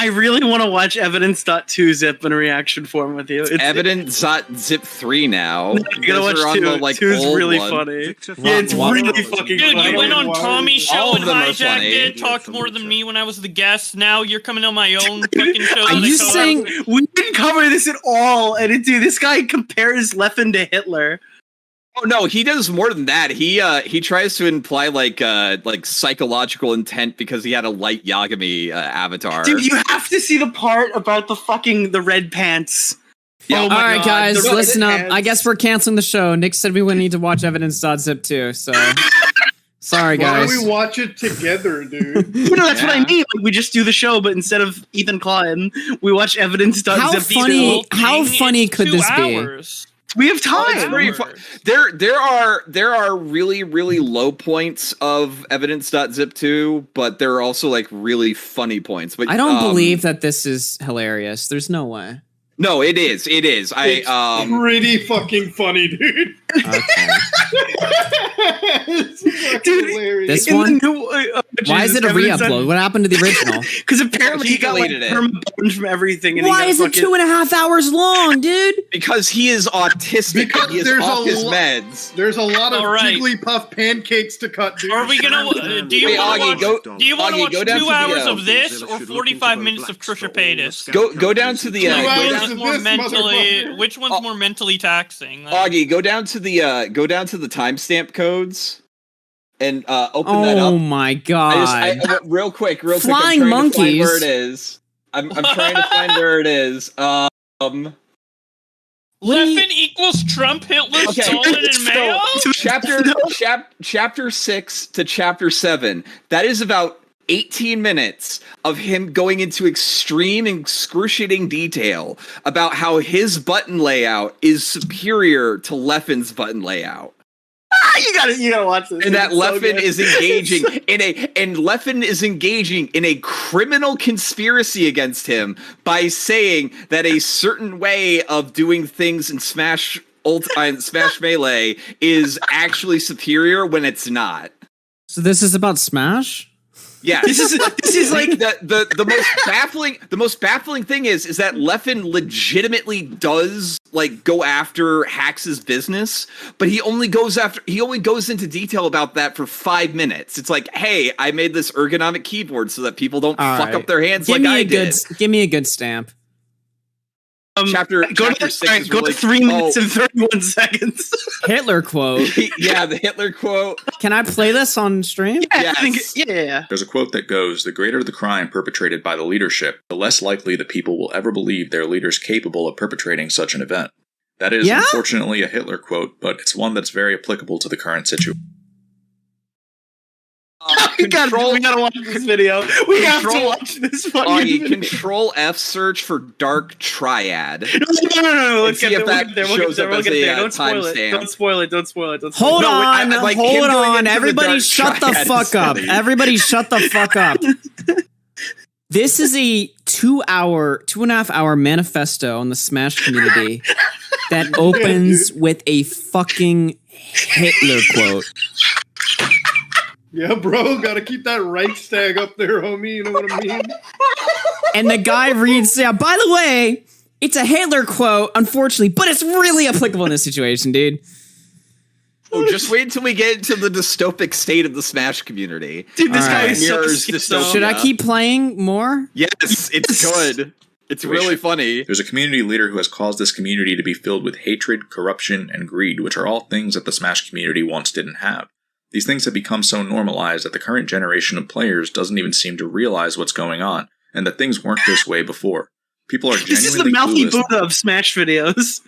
I really want to watch Evidence.zip in reaction form with you. It's Evidence.zip 3 now. No, you gotta watch 2. Like, 2's really funny. Yeah, it's really fucking funny. Dude, you went on Tommy's show and hijacked it, talked Except more for the than chat. me when I was the guest. Now you're coming on my own fucking show. Are that I you co-host. saying we didn't cover this at all? And dude, this guy compares Leffen to Hitler. Oh no, he does more than that. He tries to imply like psychological intent because he had a light Yagami avatar. Dude, you have to see the part about the red pants. Yeah. Oh my All right, God, guys, the red listen up. pants. I guess we're canceling the show. Nick said we wouldn't need to watch Evidence.zip too, so sorry, Why guys. don't we watch it together, dude? No, that's what I mean. Like, we just do the show, but instead of Ethan Klein, we watch Evidence.zip. How funny could this be? Hours. We have It's time. pretty fun. There are really, really low points of Evidence.zip 2, but there are also like really funny points. But I don't believe that this is hilarious. There's no way. No, it is. It is. It's pretty fucking funny, dude. Okay. It's fucking Dude, hilarious. This In one? the new, Why is it a re-upload? What happened to the original? Because apparently He he got like deleted it. perma-banned from everything. And Why he is got it 2.5 hours long, dude? because he is autistic. Because and he is there's off a his lo- meds. There's a lot of All right. Jigglypuff pancakes to cut, dude. Are we gonna? Do you Wait, want Augie, to watch? go- Do you want to Augie, watch go down 2 to the, hours uh, of this or 45 minutes of Trisha Paytas? Go down to the. 2 Two Go hours hours down, of more this, mentally. motherfucker. Which one's more mentally taxing? Augie, go down to the timestamp codes and open that up. Oh my god. Real quick, Flying I'm trying to find monkeys. where it is. I'm trying to find where it is. Leffen equals Trump, Hitler, Okay. Stalin, and Mayo. Chapter 6 to chapter 7. That is about 18 minutes of him going into extreme and excruciating detail about how his button layout is superior to Leffen's button layout. You gotta watch this. And that It's so Leffen good. is engaging Leffen is engaging in a criminal conspiracy against him by saying that a certain way of doing things in Smash Melee is actually superior when it's not. So this is about Smash? Yeah, This is like the most baffling thing is that Leffen legitimately does like go after Hax's business, but he only goes into detail about that for 5 minutes. It's like, hey, I made this ergonomic keyboard so that people don't All fuck right. up their hands Give like me I a did. Give me a good stamp. Chapter go 6 is to really- 3 minutes and 31 seconds. Hitler quote. Yeah, the Hitler quote. Can I play this on stream? Yeah, I think, Yes. yeah. There's a quote that goes, "The greater the crime perpetrated by the leadership, the less likely the people will ever believe their leader's capable of perpetrating such an event." That is, Yeah? unfortunately, a Hitler quote, but it's one that's very applicable to the current situation. We gotta watch this video. We have to watch this fucking Augie, video. Control F search for Dark Triad. No. And see if that shows up as a Don't spoil it. timestamp. Don't spoil it. Hold No, I- on, like, him hold going on. into the Everybody dark shut the triad fuck is up. funny. Everybody shut the fuck up. This is a 2.5 hour manifesto on the Smash community that opens with a fucking Hitler quote. Yeah, bro, gotta keep that Reichstag up there, homie. You know what I mean? And the guy reads, yeah, by the way, it's a Hitler quote, unfortunately, but it's really applicable in this situation, dude. Oh, just wait until we get into the dystopic state of the Smash community. Dude, this All guy right. is so Mirrors schizo. dystopia. Should I keep playing more? Yes, it's good. It's really funny. There's a community leader who has caused this community to be filled with hatred, corruption, and greed, which are all things that the Smash community once didn't have. These things have become so normalized that the current generation of players doesn't even seem to realize what's going on, and that things weren't this way before. People are This is the genuinely mouthy clueless Buddha of Smash videos.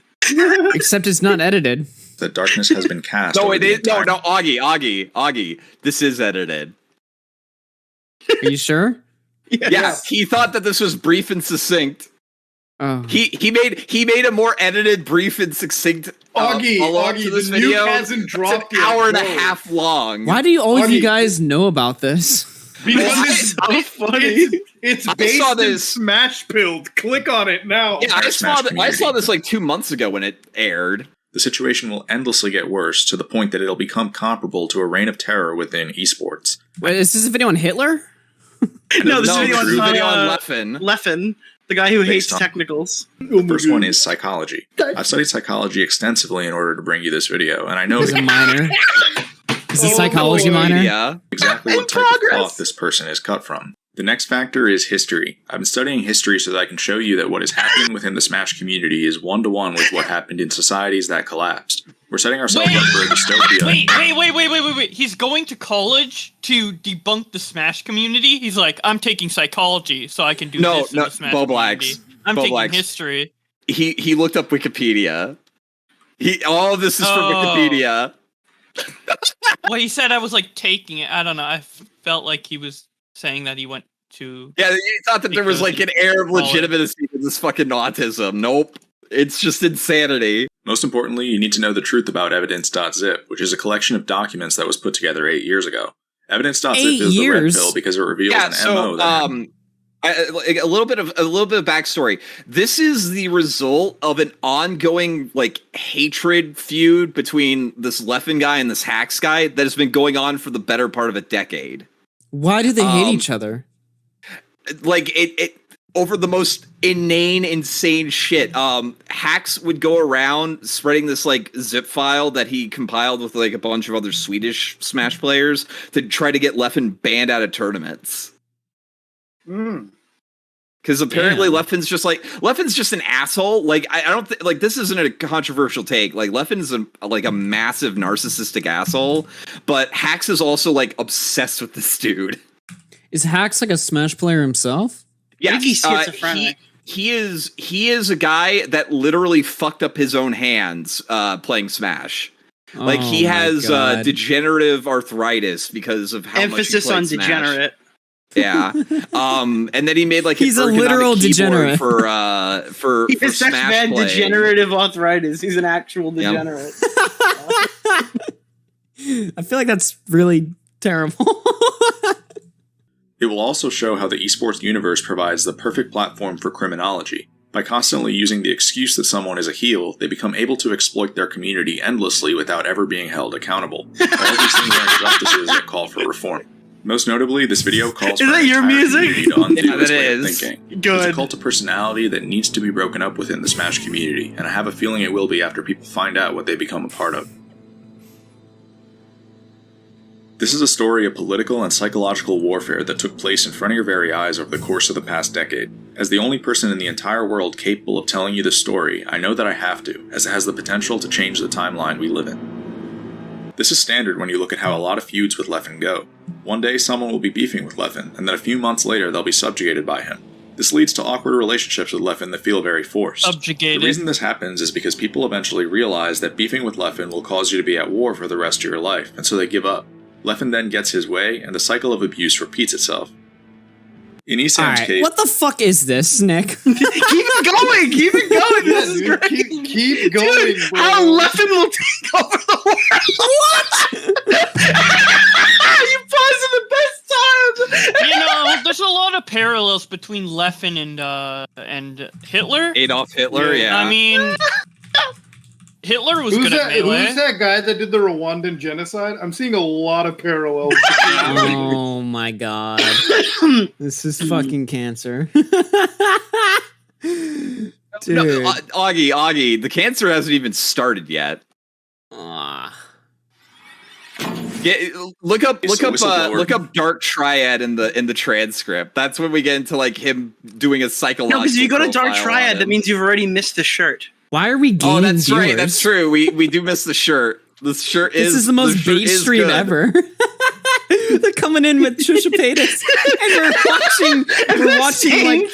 Except it's not edited. that darkness has been cast. No, over it the is. No, entire- Augie. This is edited. Are you sure? Yeah, he thought that this was brief and succinct. Oh. He made a more edited, brief and succinct follow-up to this the video. nuke hasn't dropped It's an yet, hour and a bro. half long. Why do all of you Augie. guys know about this? Because It's so funny. it's I based saw in this- Smash Build. Click on it now. Yeah, I Smash community. saw this like 2 months ago when it aired. The situation will endlessly get worse to the point that it'll become comparable to a reign of terror within esports. Wait, is this a video on Hitler? No, this video true on video on Leffen. Leffen, the guy who hates Based on- technicals. The first one is psychology. I've studied psychology extensively in order to bring you this video, and I know He's a minor. He's a psychology boy. minor. Yeah. exactly what type of cloth this person is cut from. The next factor is history. I've been studying history so that I can show you that what is happening within the Smash community is one-to-one with what happened in societies that collapsed. We're setting ourselves up for a dystopia. Wait. He's going to college to debunk the Smash community. He's like, I'm taking psychology, so I can do this in the Smash community. I'm taking history. He looked up Wikipedia. All of this is from Wikipedia. Well, he said I was like taking it. I don't know. I felt like he was saying that he went to. Yeah, he thought that there was like an air of legitimacy in this fucking autism. Nope. It's just insanity. Most importantly, you need to know the truth about Evidence.zip, which is a collection of documents that was put together 8 years ago. Evidence.zip is the red pill because it reveals an MO that a little bit of backstory. This is the result of an ongoing like hatred feud between this Leffen guy and this Hax guy that has been going on for the better part of a decade. Why do they hate each other? Like it over the most inane, insane shit. Hax would go around spreading this like zip file that he compiled with like a bunch of other Swedish Smash players to try to get Leffen banned out of tournaments. Because apparently Leffen's just an asshole. Like I don't think like this isn't a controversial take. Like Leffen's a massive narcissistic asshole, but Hax is also like obsessed with this dude. Is Hax like a Smash player himself? Yeah, he's schizophrenic. He is a guy that literally fucked up his own hands playing Smash. Like he has degenerative arthritis because of how emphasis much he on Smash. Degenerate. Yeah. And then he made like he's a literal degenerate for He's Smash bad play. degenerative arthritis. He's an actual degenerate. I feel like that's really terrible. It will also show how the esports universe provides the perfect platform for criminology. By constantly using the excuse that someone is a heel, they become able to exploit their community endlessly without ever being held accountable. All these things are injustices that call for reform. Most notably, this video calls for that your music? to undo Yeah, its that way of is. thinking. Good. It's a cult of personality that needs to be broken up within the Smash community, and I have a feeling it will be after people find out what they become a part of. This is a story of political and psychological warfare that took place in front of your very eyes over the course of the past decade. As the only person in the entire world capable of telling you this story, I know that I have to, as it has the potential to change the timeline we live in. This is standard when you look at how a lot of feuds with Leffen go. One day someone will be beefing with Leffen, and then a few months later they'll be subjugated by him. This leads to awkward relationships with Leffen that feel very forced. Subjugated. The reason this happens is because people eventually realize that beefing with Leffen will cause you to be at war for the rest of your life, and so they give up. Leffen then gets his way, and the cycle of abuse repeats itself. In Esam's case... What the fuck is this, Nick? Keep it going. This is Dude, great. keep going, Dude, bro. how Leffen will take over the world. What? You paused at the best time. You know, there's a lot of parallels between Leffen and Hitler. Adolf Hitler, yeah. I mean, Hitler was good at Who's melee. that guy that did the Rwandan genocide? I'm seeing a lot of parallels. Oh my god. This is fucking cancer. Dude. No, Augie, the cancer hasn't even started yet. Ah. Look up Dark Triad in the transcript. That's when we get into like him doing a psychological. No, because if you go to Dark profile Triad, on that him. means you've already missed the shirt. Why are we gaining Oh, that's viewers? right. That's true. We do miss the shirt. The shirt This is the most bait stream ever. They're coming in with Trisha Paytas, and we're watching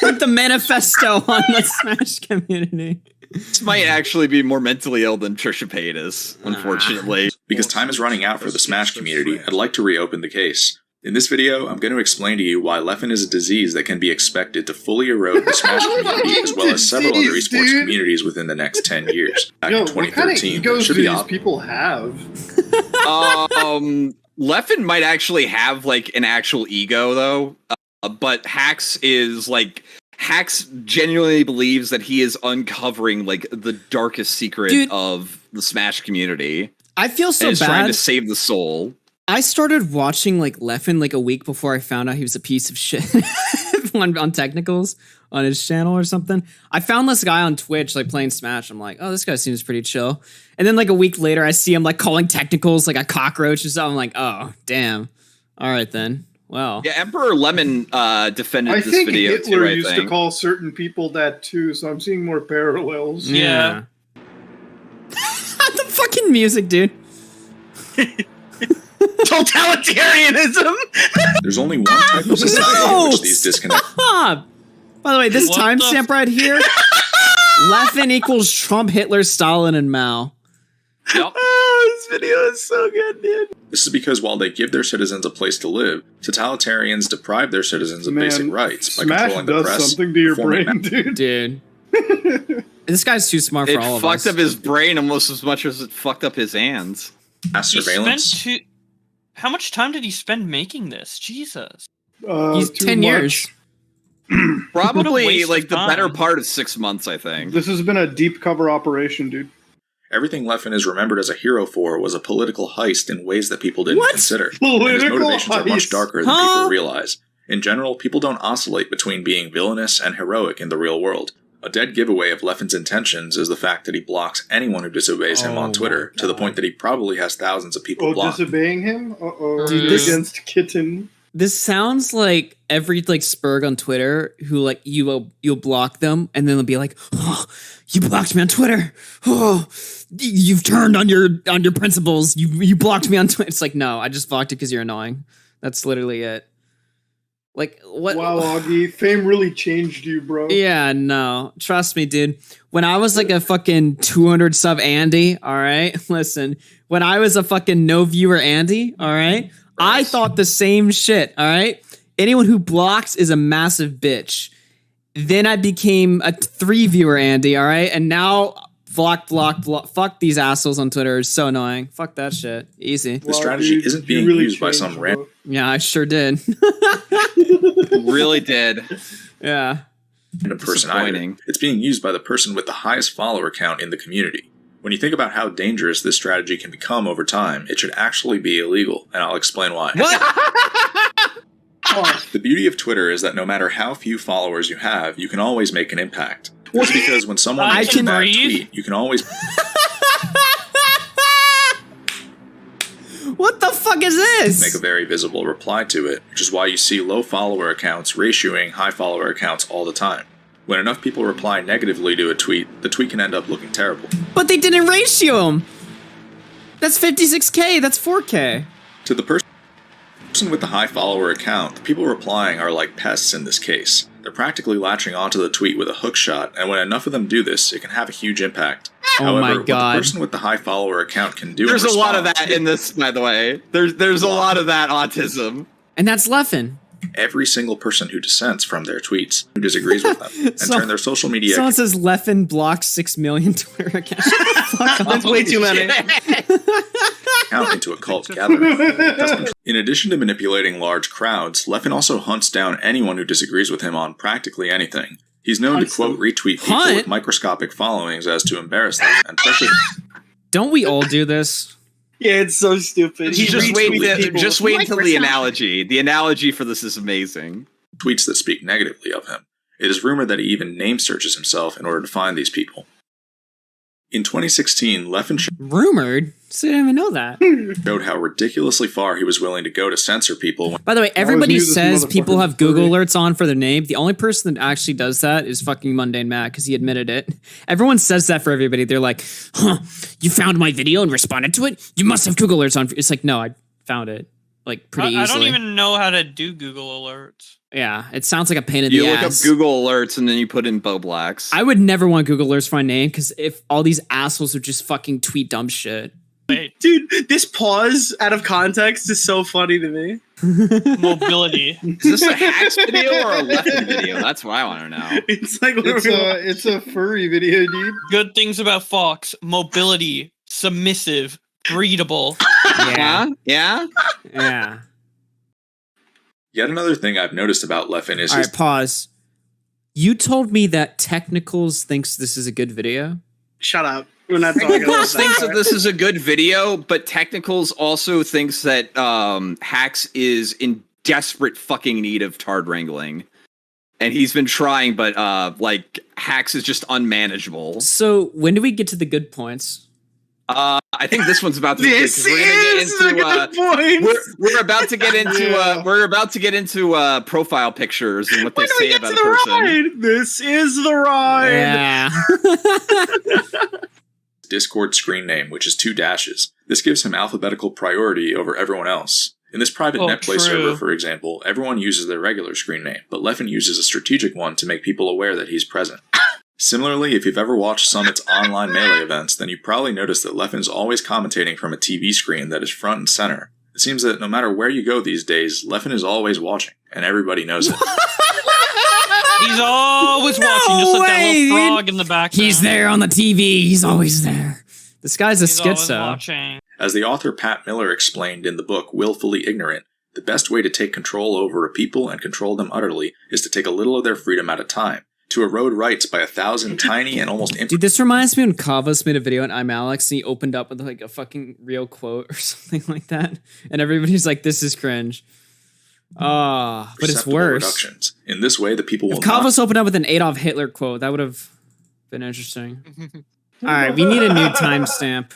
like the manifesto on the Smash community. This might actually be more mentally ill than Trisha Paytas, unfortunately. Because time is running out for the Smash community, I'd like to reopen the case. In this video, I'm going to explain to you why Leffen is a disease that can be expected to fully erode the Smash community, as well as several other esports communities within the next 10 years. Back in What kind of 2013, egos should do be these obvious. people have? Leffen might actually have like an actual ego though, but Hax genuinely believes that he is uncovering like the darkest secret of the Smash community. I feel so and is trying bad. to save the soul. I started watching like Leffen like a week before I found out he was a piece of shit on technicals on his channel or something. I found this guy on Twitch like playing Smash. I'm like, oh, this guy seems pretty chill. And then like a week later, I see him like calling technicals like a cockroach and stuff. I'm like, oh, damn. All right then. Well, yeah, Emperor Lemon defended this video Hitler too. I used think to call certain people that too, so I'm seeing more parallels. Yeah. The fucking music, dude. Totalitarianism. There's only one type of society in which these disconnect. By the way, this What timestamp right here, Leffen equals Trump, Hitler, Stalin, and Mao. Yep. Oh, this video is so good, dude. This is because while they give their citizens a place to live, totalitarians deprive their citizens of basic rights by Smash controlling the does press. something to your performing brain, dude. Dude. This guy's too smart for all It of us. fucked up his brain almost as much as it fucked up his hands. mass He surveillance. spent how much time did he spend making this? Jesus. He's Too 10 much. years. Probably waste like of the time. better part of 6 months, I think. This has been a deep cover operation, dude. Everything Leffen is remembered as a hero for was a political heist in ways that people didn't What? consider. And his Political motivations are much heist. darker than Huh? people realize. In general, people don't oscillate between being villainous and heroic in the real world. A dead giveaway of Leffen's intentions is the fact that he blocks anyone who disobeys him Oh on Twitter, my to the God. point that he probably has thousands of people Oh, blocked. disobeying him? Uh-oh. Dude, You're this- against Kitten. This sounds like every like Spurg on Twitter who like you'll block them and then they'll be like, oh, you blocked me on Twitter. Oh, you've turned on your principles. You blocked me on Twitter. It's like, no, I just blocked it because you're annoying. That's literally it. Like what? Wow, Augie. Fame really changed you, bro. Yeah, no. Trust me, dude. When I was like a fucking 200 sub Andy, all right? Listen, when I was a fucking no viewer Andy, all right? I thought the same shit, all right? Anyone who blocks is a massive bitch. Then I became a 3 viewer Andy, all right? And now block. Fuck these assholes on Twitter. It's so annoying. Fuck that shit. Easy. This strategy dude, isn't you being really used by changed, some bro. random Yeah, I sure did. Really did. Yeah. person either. Disappointing. It's being used by the person with the highest follower count in the community. When you think about how dangerous this strategy can become over time, it should actually be illegal, and I'll explain why. The beauty of Twitter is that no matter how few followers you have, you can always make an impact. That's because when someone I makes a can bad breathe. tweet, you can always What the fuck is this? make a very visible reply to it, which is why you see low follower accounts ratioing high follower accounts all the time. When enough people reply negatively to a tweet, the tweet can end up looking terrible. But they didn't ratio them. That's 56K. That's 4K. To the person with the high follower account, the people replying are like pests in this case. They're practically latching onto the tweet with a hook shot, and when enough of them do this, it can have a huge impact. Oh my However, what God. the person with the high follower account can do There's in a lot of response- that in this, by the way. There's a lot of that autism. And that's Leffen. every single person who dissents from their tweets, who disagrees with them, and turn their social media Someone says Leffen blocked 6 million Twitter accounts. That's way too many. account into a cult gathering. In addition to manipulating large crowds, Leffen also hunts down anyone who disagrees with him on practically anything. He's known to quote retweet people Hunt? with microscopic followings as to embarrass them and pressure Don't we all do this? Yeah, it's so stupid. He Just wait, retweets people just with wait until the Microsoft. analogy. The analogy for this is amazing. tweets that speak negatively of him. It is rumored that he even name searches himself in order to find these people. In 2016, Leffen Rumored? So I didn't even know that. showed how ridiculously far he was willing to go to censor people when By the way, everybody knew this says people motherfucker's have Google furry. alerts on for their name. The only person that actually does that is fucking Mundane Matt because he admitted it. Everyone says that for everybody. They're like, huh, you found my video and responded to it? You must have Google alerts on. It's like, no, I found it like pretty I easily. don't even know how to do Google alerts. Yeah, it sounds like a pain in You the look ass. up Google alerts and then you put in Bo Blacks. I would never want Google alerts for my name because if all these assholes would just fucking tweet dumb shit. Wait, Dude, this pause out of context is so funny to me. mobility. Is this a Hax video or a Leffen video? That's what I want to know. It's like It's a furry video, dude. Good things about Fox: mobility, submissive, breedable. Yeah? Yeah? Yeah. Yet another thing I've noticed about Leffen is All his right, pause. You told me that Technicals thinks this is a good video. Shut up. We're not talking about Technicals thinks that this is a good video, but Technicals also thinks that Hax is in desperate fucking need of tard wrangling. And he's been trying, but like Hax is just unmanageable. So when do we get to the good points? I think this one's about to. This is the good points. We're about to get into. We're about to get into profile pictures and what they say about a person. Ride? This is the ride. Yeah. Discord screen name, which is 2 dashes. This gives him alphabetical priority over everyone else. In this private netplay server, for example, everyone uses their regular screen name, but Leffen uses a strategic one to make people aware that he's present. Similarly, if you've ever watched Summit's online Melee events, then you probably noticed that Leffen's always commentating from a TV screen that is front and center. It seems that no matter where you go these days, Leffen is always watching, and everybody knows it. He's always watching, just like that little frog in the background. He's there on the TV. He's always there. This guy's a schizo. As the author Pat Miller explained in the book Willfully Ignorant, the best way to take control over a people and control them utterly is to take a little of their freedom at a time. To erode rights by 1,000 tiny and almost Dude, this reminds me when Kavos made a video on IMALX and he opened up with like a fucking real quote or something like that. And everybody's like, this is cringe. But it's worse. Reductions. In this way, the people will If Kavos opened up with an Adolf Hitler quote, that would have been interesting. All right, we need a new timestamp.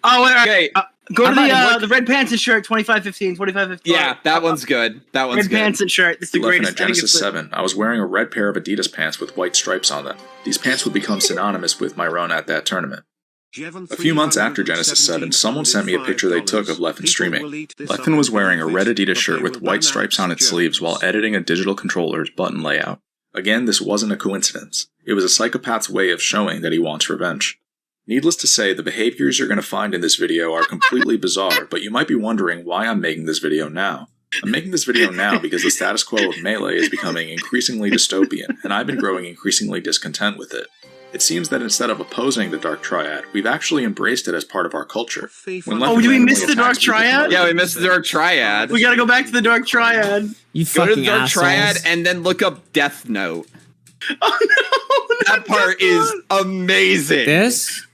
Oh, wait, okay. Go to the red pants and shirt 2515, 2515. Yeah, that one's good. That one's red pants and shirt. This is the greatest. At Genesis 7, I was wearing a red pair of Adidas pants with white stripes on them. These pants would become synonymous with my run at that tournament. A few months after Genesis 7, someone sent me a picture they took of Leffen streaming. Leffen was wearing a red Adidas shirt with white stripes on its sleeves while editing a digital controller's button layout. Again, this wasn't a coincidence. It was a psychopath's way of showing that he wants revenge. Needless to say, the behaviors you're going to find in this video are completely bizarre, but you might be wondering why I'm making this video now. I'm making this video now because the status quo of Melee is becoming increasingly dystopian, and I've been growing increasingly discontent with it. It seems that instead of opposing the Dark Triad, we've actually embraced it as part of our culture. Did we miss the Dark Triad? Yeah, we missed the Dark Triad. We gotta go back to the Dark Triad. You go to the Dark assholes. Triad and then look up Death Note. Oh no! That part is amazing. This?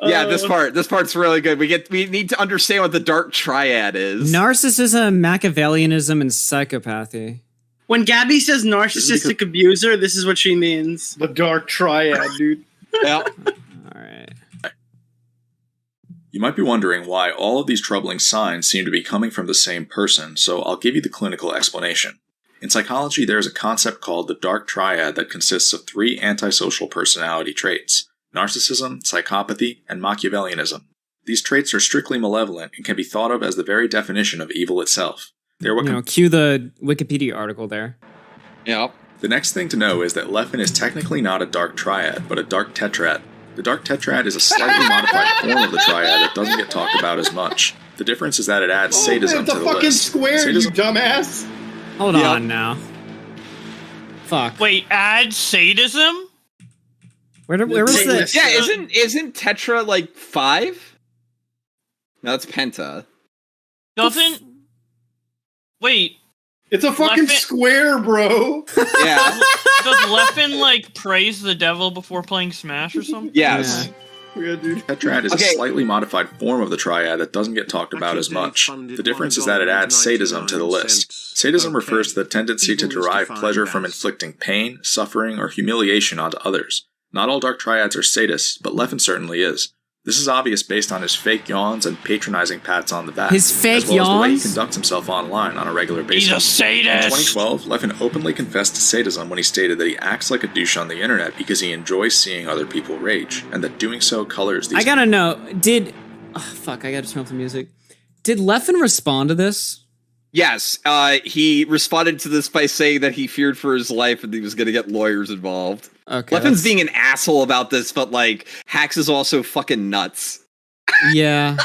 Yeah, this part's really good. We need to understand what the Dark Triad is. Narcissism, Machiavellianism, and psychopathy. When Gabby says narcissistic abuser, this is what she means. The Dark Triad, dude. Yeah. All right. You might be wondering why all of these troubling signs seem to be coming from the same person, so I'll give you the clinical explanation. In psychology, there is a concept called the Dark Triad that consists of 3 antisocial personality traits: narcissism, psychopathy, and Machiavellianism. These traits are strictly malevolent and can be thought of as the very definition of evil itself. They're what cue the Wikipedia article there. Yep. The next thing to know is that Leffen is technically not a Dark Triad, but a Dark Tetrad. The Dark Tetrad is a slightly modified form of the Triad that doesn't get talked about as much. The difference is that it adds sadism to the list. It's a fucking square, you dumbass! Hold on now. Fuck. Wait, add sadism? Where was the... Yeah, isn't Tetra like 5? No, it's Penta. Doesn't... Wait. It's a fucking square, bro! Yeah. Does Leffen, like, praise the devil before playing Smash or something? Yes. Yeah, dude. Tetrad is a slightly modified form of the Triad that doesn't get talked about as much. The difference is that it adds sadism to the list. Sadism refers to the tendency to derive pleasure from inflicting pain, suffering, or humiliation onto others. Not all Dark Triads are sadists, but Leffen certainly is. This is obvious based on his fake yawns and patronizing pats on the back. His fake as well yawns? as the way he conducts himself online on a regular basis. He's a sadist! In 2012, Leffen openly confessed to sadism when he stated that he acts like a douche on the internet because he enjoys seeing other people rage, and that doing so colors these... I gotta know, did... Oh, fuck, I gotta turn off the music. Did Leffen respond to this? Yes, he responded to this by saying that he feared for his life and he was going to get lawyers involved. Okay. Leffen's being an asshole about this, but like Hax is also fucking nuts. Yeah.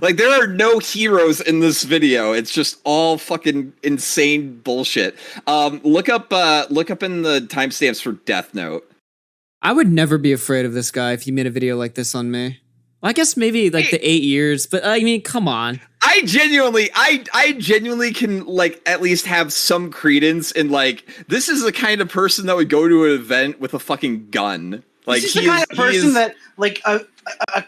Like there are no heroes in this video. It's just all fucking insane bullshit. Look up in the timestamps for Death Note. I would never be afraid of this guy if he made a video like this on me. Well, I guess maybe like the 8 years, but I mean, come on. I genuinely can like at least have some credence in like this is the kind of person that would go to an event with a fucking gun. Like he's the kind of person that, like, a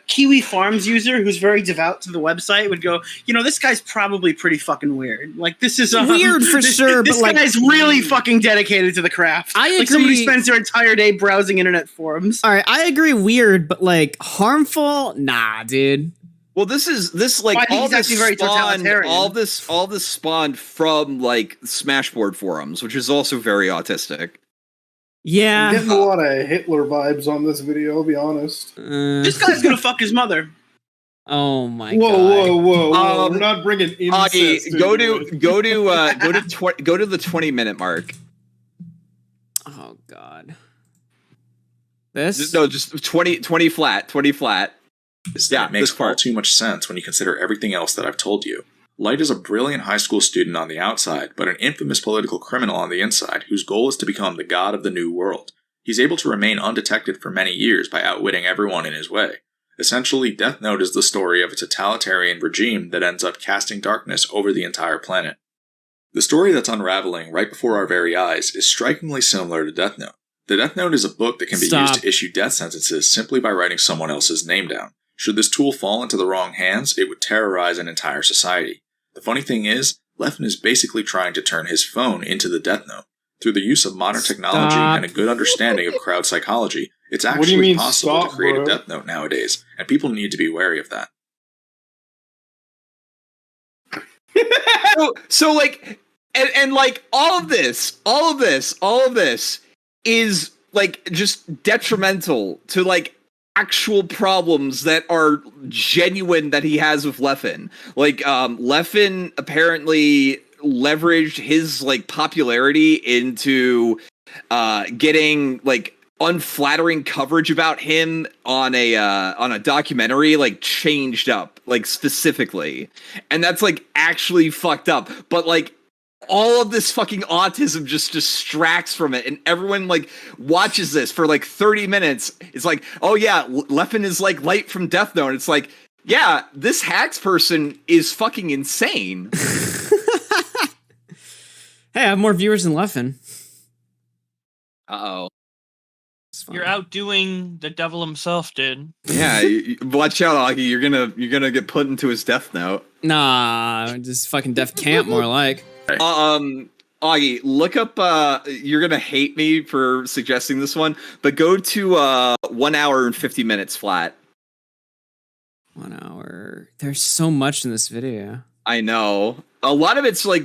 Kiwi Farms user who's very devout to the website would go, you know, this guy's probably pretty fucking weird. Like, this is weird for sure. This but guy's really fucking dedicated to the craft. I agree. Like somebody spends their entire day browsing internet forums. All right, I agree. Weird, but like harmful, nah, dude. Well, this like all this very totalitarian. all this spawned from like Smashboard forums, which is also very autistic. Yeah, I'm getting a lot of Hitler vibes on this video. I'll be honest. This guy's gonna fuck his mother. Oh my Whoa, god! whoa! We're not bringing incest. Augie, go to the 20-minute mark. Oh god. This? No, just 20 flat. 20 flat. It makes far too much sense when you consider everything else that I've told you. Light is a brilliant high school student on the outside, but an infamous political criminal on the inside whose goal is to become the god of the new world. He's able to remain undetected for many years by outwitting everyone in his way. Essentially, Death Note is the story of a totalitarian regime that ends up casting darkness over the entire planet. The story that's unraveling right before our very eyes is strikingly similar to Death Note. The Death Note is a book that can be used to issue death sentences simply by writing someone else's name down. Should this tool fall into the wrong hands, it would terrorize an entire society. The funny thing is, Leffen is basically trying to turn his phone into the Death Note. Through the use of modern technology and a good understanding of crowd psychology, it's actually possible to create a Death Note nowadays, and people need to be wary of that. So like, and like all of this is like just detrimental to like actual problems that are genuine that he has with Leffen. Like, Leffen apparently leveraged his like popularity into getting like unflattering coverage about him on a documentary, like Changed Up, like specifically, and that's like actually fucked up. But like all of this fucking autism just distracts from it, and everyone like watches this for like 30 minutes. It's like, oh yeah, Leffen is like Light from Death Note. It's like, yeah, this Hax person is fucking insane. Hey, I have more viewers than Leffen. Uh-oh. You're outdoing the devil himself, dude. Yeah, watch out, Augie. You're gonna get put into his Death Note. Nah, just fucking Death Camp, more like. Augie, look up. You're gonna hate me for suggesting this one, but go to 1 hour and 50 minutes flat. 1 hour. There's so much in this video. I know. A lot of it's like.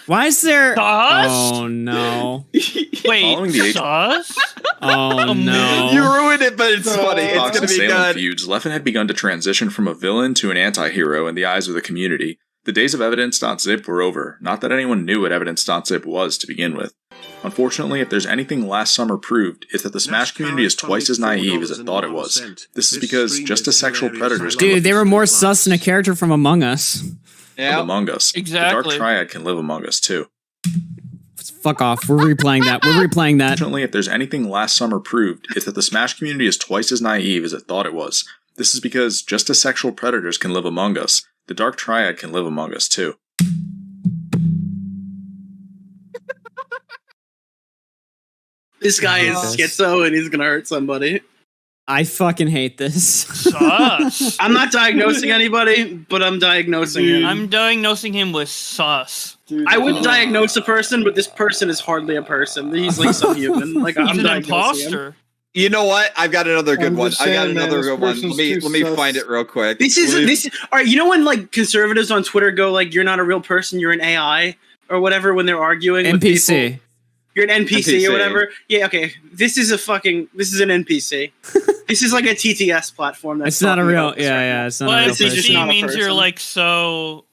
Why is there? Sauce? Oh no! Wait, sauce? Oh no! You ruined it, but it's funny. It's gonna be good. Feuds, Leffen had begun to transition from a villain to an anti-hero in the eyes of the community. The days of Evidence.zip were over. Not that anyone knew what Evidence.zip was to begin with. Unfortunately, if there's anything last summer proved, it's that the Smash community is twice as naive as it thought it was. This is because just as sexual predators... Dude, they were more sus than a character from Among Us. Yeah, Among Us. Exactly. The Dark Triad can live among us, too. Fuck off. We're replaying that. Unfortunately, if there's anything last summer proved, it's that the Smash community is twice as naive as it thought it was. This is because just as sexual predators can live among us, the Dark Triad can live among us, too. This guy is schizo and he's gonna hurt somebody. I fucking hate this. Sauce. I'm not diagnosing anybody, but I'm diagnosing him. I'm diagnosing him with sauce. Dude, I wouldn't diagnose a person, but this person is hardly a person. He's like some human. Like He's I'm an diagnosing imposter. him. You know what? I've got another good one. just saying, man, this Let person's me too sus. find it real quick. This is all right. You know when like conservatives on Twitter go like, "You're not a real person, you're an AI" or whatever when they're arguing with NPC. people. You're an NPC or whatever. Yeah, okay. This is an NPC. This is like a TTS platform. That's It's not a real. Yeah. It's not a real NPC person. not a means person. you're like so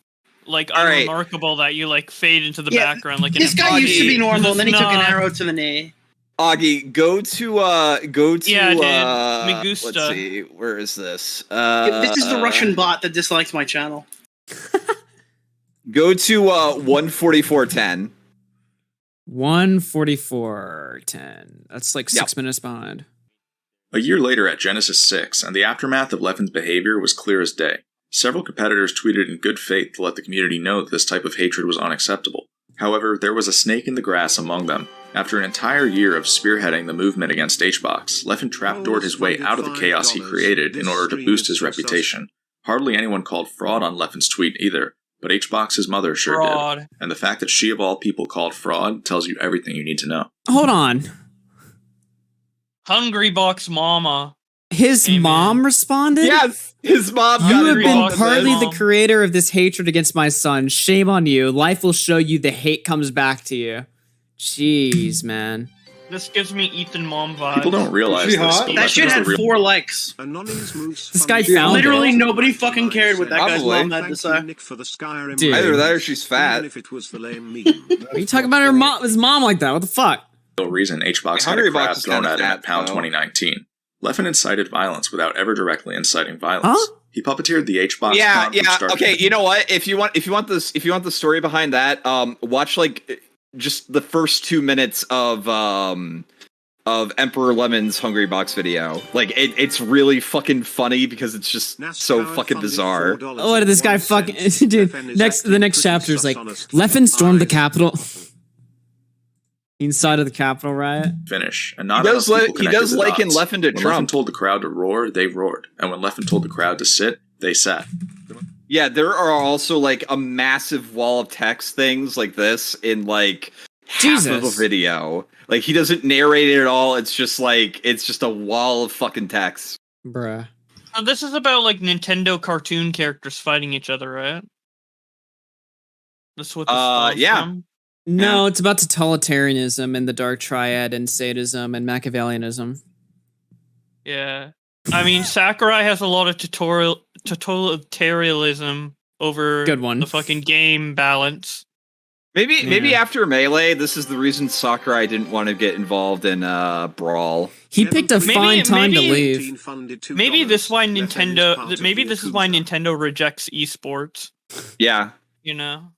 like right. unremarkable that you like fade into the Yeah, background like an This guy used to be normal, and then he took an Not- arrow to the knee. Augie, go to Yeah, dude. Me gusta. let's see, where is this? This is the Russian bot that dislikes my channel. Go to 144.10. 144.10. That's like 6 minutes behind. A year later at Genesis 6, and the aftermath of Leffen's behavior was clear as day. Several competitors tweeted in good faith to let the community know that this type of hatred was unacceptable. However, there was a snake in the grass among them. After an entire year of spearheading the movement against HBox, Leffen trapdoored his way out of the chaos he created in order to boost his reputation. Hardly anyone called fraud on Leffen's tweet either, but HBox's mother sure did. And the fact that she of all people called fraud tells you everything you need to know. Hold on. Hungrybox Mama. His mom responded? Yes, his mom. You have been partly the creator of this hatred against my son. Shame on you. Life will show you the hate comes back to you. Jeez, man. This gives me Ethan Mom vibes. People don't realize this. That shit had 4 likes. This guy found literally nobody fucking cared what that guy's mom had to say. Dude. Either that or she's fat. Are you talking about her mom? His mom like that? What the fuck? The real reason HBox had a crowd thrown at him at Pound 2019. Leffen incited violence without ever directly inciting violence. Huh? He puppetered the HBox. Yeah. Okay, you know what? If you want the story behind that, watch like just the first 2 minutes of Emperor Lemon's Hungrybox video. Like it's really fucking funny because it's just so fucking bizarre. Oh, what did this guy fucking dude? The next chapter is like Leffen stormed the Capitol. Inside of the Capitol riot. Finish. And not he does liken Leffen to When Trump. Leffen told the crowd to roar, they roared. And when Leffen told the crowd to sit, they sat. Yeah, there are also like a massive wall of text things like this in like half of a video. Like he doesn't narrate it at all. It's just a wall of fucking text. Bruh. This is about like Nintendo cartoon characters fighting each other, right? That's what this yeah. from? No, it's about totalitarianism and the dark triad and sadism and Machiavellianism. Yeah. I mean, Sakurai has a lot of totalitarianism over the fucking game balance. Maybe after Melee, this is the reason Sakurai didn't want to get involved in Brawl. He picked a fine time to leave. Maybe this is why Nintendo rejects esports. Yeah. You know?